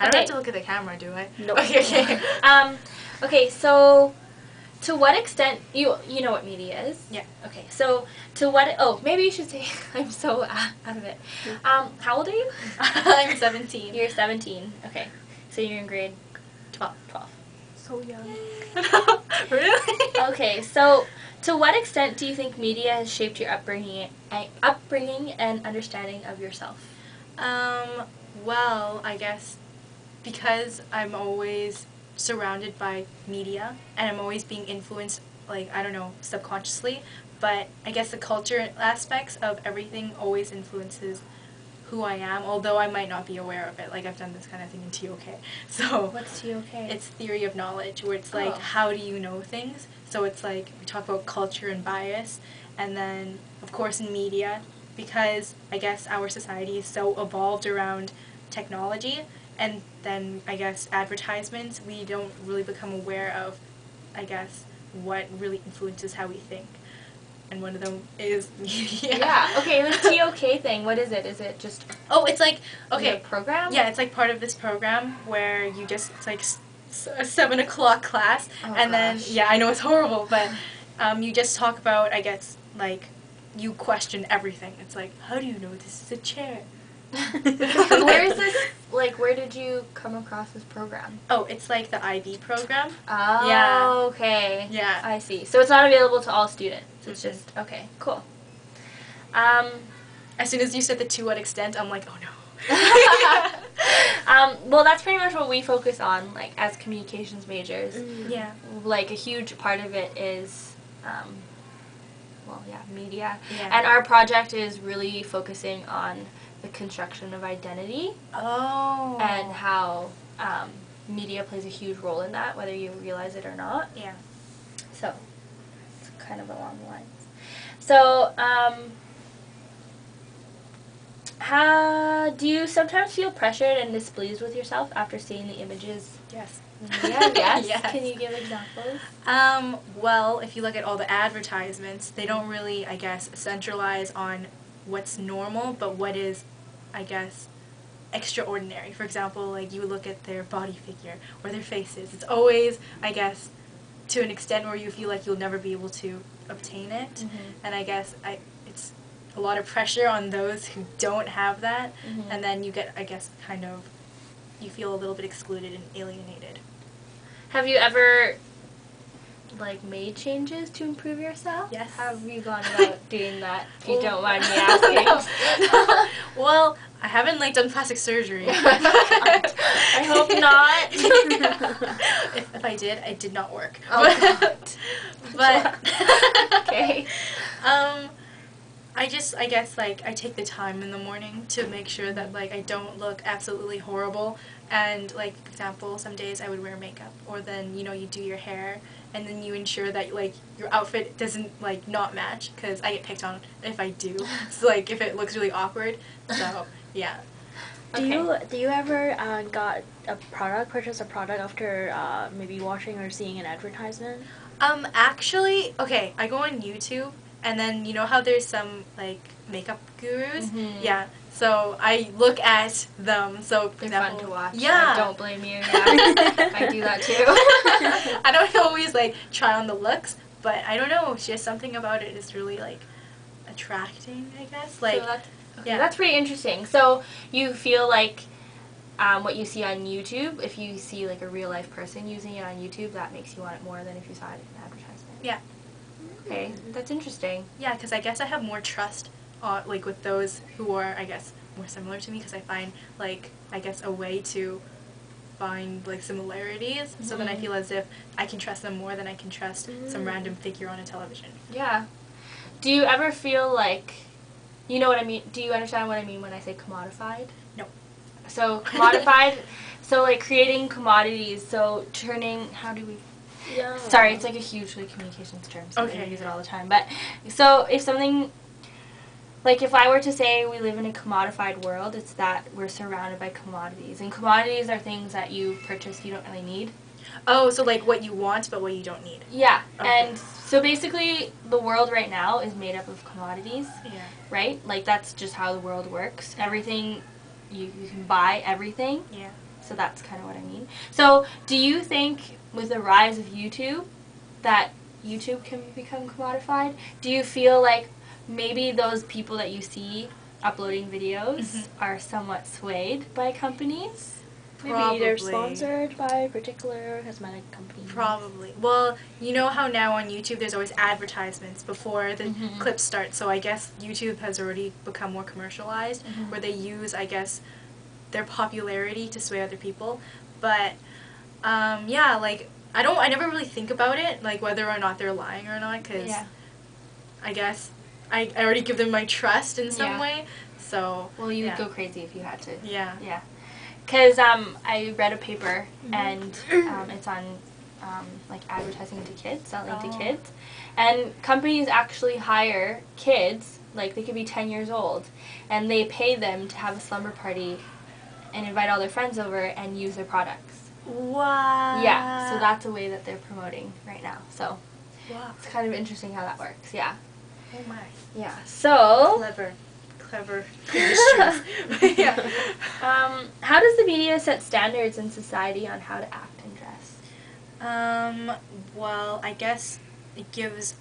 I don't have to look at the camera, do I? Nope. Okay. Okay, so to what extent you know what media is? Yeah. Okay, so to what? Oh, maybe you should say. I'm so out of it. How old are you? I'm 17. You're 17. Okay, so you're in grade 12. So young. Really? Okay, so to what extent do you think media has shaped your upbringing and understanding of yourself? Well, I guess because I'm always surrounded by media and I'm always being influenced, like, I don't know, subconsciously, but I guess the culture aspects of everything always influences who I am, although I might not be aware of it. Like, I've done this kind of thing in TOK. So What's TOK? it's theory of knowledge, where it's like, Oh. how do you know things? So it's like, we talk about culture and bias, and then, of course, in media, because I guess our society is so evolved around technology, and then, I guess, advertisements, we don't really become aware of, I guess, what really influences how we think. And one of them is media. Yeah. Okay, the TOK thing. What is it? Is it just Oh, it's like, a okay. program? Yeah, it's like part of this program where you just, it's like a 7 o'clock class, Oh, and then, gosh. yeah, I know it's horrible, but you just talk about, I guess, like, you question everything. It's like, how do you know this is a chair? Where is this? Like, where did you come across this program? Oh, it's like the IB program. Oh, Yeah. okay. Yeah. I see. So it's not available to all students. It's Mhm. just okay. Cool. As soon as you said the to what extent, I'm like, oh no. Well, that's pretty much what we focus on, like, as communications majors. Yeah. Like, a huge part of it is, media. Yeah. And our project is really focusing on the construction of identity Oh. and how media plays a huge role in that, whether you realize it or not. Yeah. So, it's kind of along the lines. So, how do you sometimes feel pressured and displeased with yourself after seeing the images? Yes. Yeah, yes. Yes. Can you give examples? Well, if you look at all the advertisements, they don't really, I guess, centralize on what's normal, but what is, I guess, extraordinary. For example, like, you look at their body figure or their faces. It's always, I guess, to an extent where you feel like you'll never be able to obtain it. Mm-hmm. And I guess it's a lot of pressure on those who don't have that. Mm-hmm. And then you get, I guess, kind of, you feel a little bit excluded and alienated. Have you ever, like, made changes to improve yourself? Yes. How have you gone about doing that, if you Well, don't mind me asking? No. Well, I haven't, like, done plastic surgery. I hope not. if I did, it did not work. Oh, but Okay. I guess, like, I take the time in the morning to make sure that, like, I don't look absolutely horrible. And, like, for example, some days I would wear makeup, or then, you know, you do your hair, and then you ensure that, like, your outfit doesn't, like, not match, because I get picked on if I do. So, like, if it looks really awkward. So, yeah. Do you ever purchase a product after maybe watching or seeing an advertisement? Actually, okay, I go on YouTube, and then you know how there's some, like, makeup gurus? Mm-hmm. Yeah, so I look at them, so for They're example, fun to watch. Yeah. I don't blame you. Yeah. I do that too. I don't always, like, try on the looks, but I don't know, it's just something about it is really, like, attracting, I guess. Like, so that's pretty interesting. So you feel like what you see on YouTube, if you see, like, a real life person using it on YouTube, that makes you want it more than if you saw it in an advertisement. Yeah. Okay, that's interesting. Yeah, because I guess I have more trust, like, with those who are, I guess, more similar to me, because I find, like, I guess, a way to find, like, similarities, so then I feel as if I can trust them more than I can trust some random figure on a television. Yeah. Do you ever feel like, you know what I mean, do you understand what I mean when I say commodified? No. So, commodified, so, like, creating commodities, so turning, how do we... Yeah. Sorry, it's like a huge, like, communications term, so Okay. I use it all the time. But, so, if something, like, if I were to say we live in a commodified world, it's that we're surrounded by commodities. And commodities are things that you purchase you don't really need. Oh, so, like, what you want, but what you don't need. Yeah, Okay. and so basically the world right now is made up of commodities, Yeah. right? Like, that's just how the world works. Everything, you can buy everything. Yeah. So that's kind of what I mean. So do you think with the rise of YouTube that YouTube can become commodified? Do you feel like maybe those people that you see uploading videos are somewhat swayed by companies? Maybe they're sponsored by a particular cosmetic company. Probably. Well, you know how now on YouTube there's always advertisements before the clips start, so I guess YouTube has already become more commercialized, where they use, I guess, their popularity to sway other people. But, yeah, like, I never really think about it, like, whether or not they're lying or not, because I guess I already give them my trust in some way, so... Well, you would go crazy if you had to. Yeah. Yeah. Because I read a paper, and it's on like advertising to kids, selling to kids, and companies actually hire kids, like they could be 10 years old, and they pay them to have a slumber party and invite all their friends over and use their products. Wow. Yeah, so that's a way that they're promoting right now. So wow, it's kind of interesting how that works. Yeah. Oh my. Yeah. So clever industries. Yeah. How does the media set standards in society on how to act and dress? Well, I guess it gives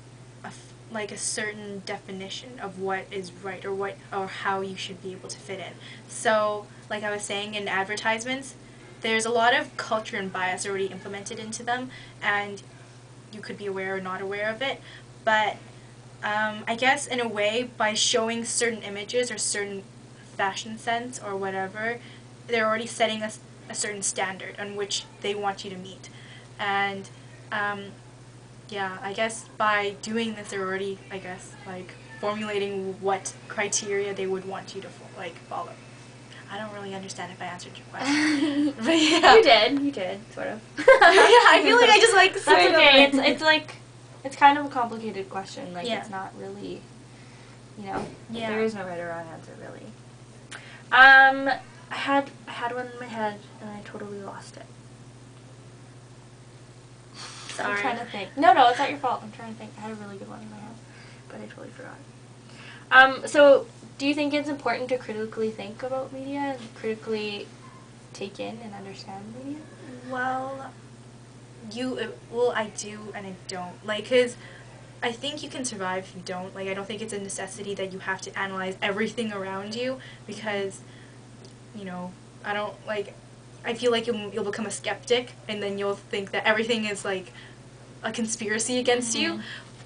like a certain definition of what is right or how you should be able to fit in. So, like I was saying, in advertisements, there's a lot of culture and bias already implemented into them, and you could be aware or not aware of it, but I guess in a way, by showing certain images or certain fashion sense or whatever, they're already setting a certain standard on which they want you to meet. And yeah, I guess by doing this, they're already, I guess, like formulating what criteria they would want you to follow. I don't really understand if I answered your question. But yeah. You did, sort of. Yeah, I feel like I just like That's okay. It's like, it's kind of a complicated question. Like, it's not really, you know, there is no right or wrong answer, really. I had one in my head, and I totally lost it. Sorry. I'm trying to think. No, it's not your fault. I'm trying to think. I had a really good one in my head, but I totally forgot. So, do you think it's important to critically think about media and critically take in and understand media? Well, I do and I don't. Like, 'cause I think you can survive if you don't. Like, I don't think it's a necessity that you have to analyze everything around you, because, you know, I feel like you'll become a skeptic, and then you'll think that everything is, like, a conspiracy against you.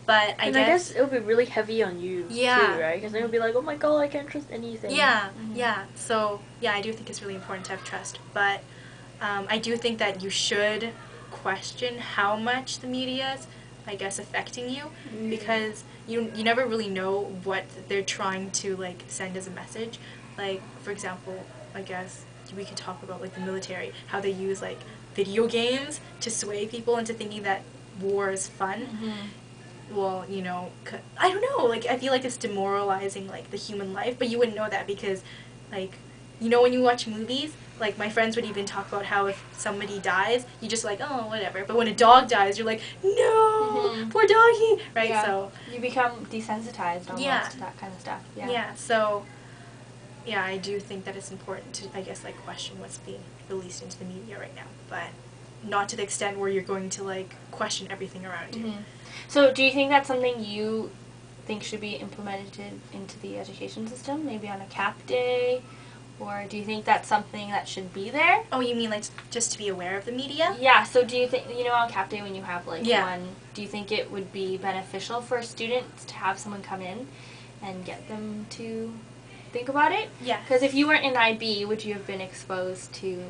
But I guess it would be really heavy on you, too, right? Because then it would be like, oh my god, I can't trust anything. Yeah, yeah. So, yeah, I do think it's really important to have trust. But I do think that you should question how much the media is, I guess, affecting you, because you never really know what they're trying to, like, send as a message. Like, for example, I guess we could talk about, like, the military, how they use, like, video games to sway people into thinking that war is fun. Well, you know, I don't know, like, I feel like it's demoralizing, like, the human life, but you wouldn't know that because, like, you know, when you watch movies, like, my friends would even talk about how if somebody dies, you just like, oh, whatever, but when a dog dies, you're like, no, poor doggy, right? Yeah. So you become desensitized almost to that kind of stuff. Yeah, so, yeah, I do think that it's important to, I guess, like, question what's being released into the media right now, but not to the extent where you're going to, like, question everything around you. So do you think that's something you think should be implemented into the education system, maybe on a CAP day? Or do you think that's something that should be there? Oh, you mean, like, just to be aware of the media? Yeah, so do you think, you know, on CAP day when you have, like, one, do you think it would be beneficial for students to have someone come in and get them to think about it? Yeah. Because if you weren't in IB, would you have been exposed to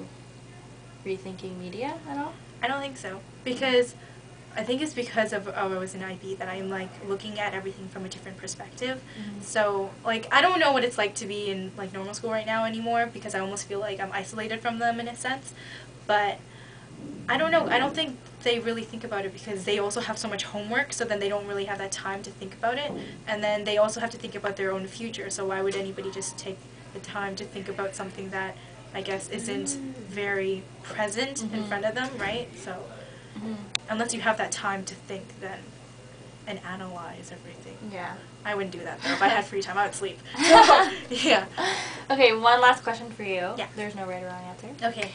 rethinking media at all? I don't think so, because I think it's because of I was in IB that I'm, like, looking at everything from a different perspective. So, like, I don't know what it's like to be in, like, normal school right now anymore, because I almost feel like I'm isolated from them in a sense. But I don't know. I don't think they really think about it because they also have so much homework, so then they don't really have that time to think about it. And then they also have to think about their own future, so why would anybody just take the time to think about something that, I guess, isn't very present in front of them, right? So, unless you have that time to think then and analyze everything. Yeah. I wouldn't do that, though. If I had free time, I would sleep. So, yeah. Okay, one last question for you. Yeah. There's no right or wrong answer. Okay.